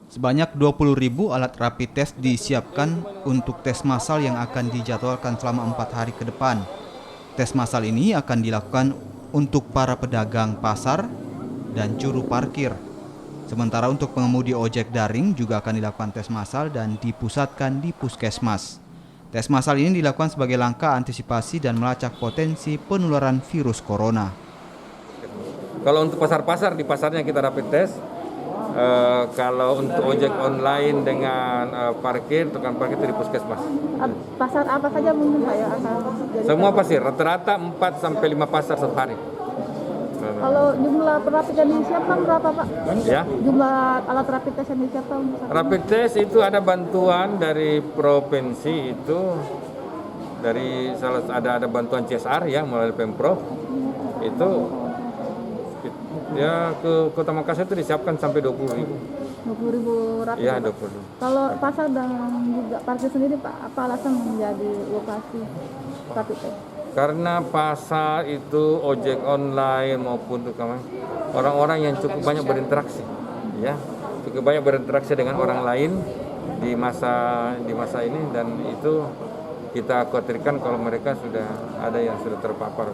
Sebanyak 20.000 alat rapid test disiapkan untuk tes massal yang akan dijadwalkan selama 4 hari ke depan. Tes massal ini akan dilakukan untuk para pedagang pasar dan juru parkir. Sementara untuk pengemudi ojek daring juga akan dilakukan tes massal dan dipusatkan di puskesmas. Tes massal ini dilakukan sebagai langkah antisipasi dan melacak potensi penularan virus corona. Kalau untuk pasar-pasar, di pasarnya kita rapid test. Kalau untuk ojek online dengan tukang parkir itu di puskesmas. Pasar apa saja mungkin Pak ya akan jadi? Semua pasir, rata-rata 4 sampai 5 pasar sehari. Kalau jumlah rapid test yang disiapkan berapa Pak? Ya. Jumlah alat rapid test yang disiapkan? Rapid test itu ada bantuan dari provinsi itu, ada bantuan CSR ya melalui Pemprov. Itu ya ke Kota Makassar itu disiapkan sampai 20.000. 20.000 rapid. Ya, Pak? 20.000. Kalau pasar dan juga parkir sendiri Pak, apa alasan menjadi lokasi rapid test? Karena pasar itu ojek online maupun orang-orang yang cukup banyak berinteraksi, ya, cukup banyak berinteraksi dengan orang lain di masa ini, dan itu kita khawatirkan kalau mereka sudah ada yang sudah terpapar.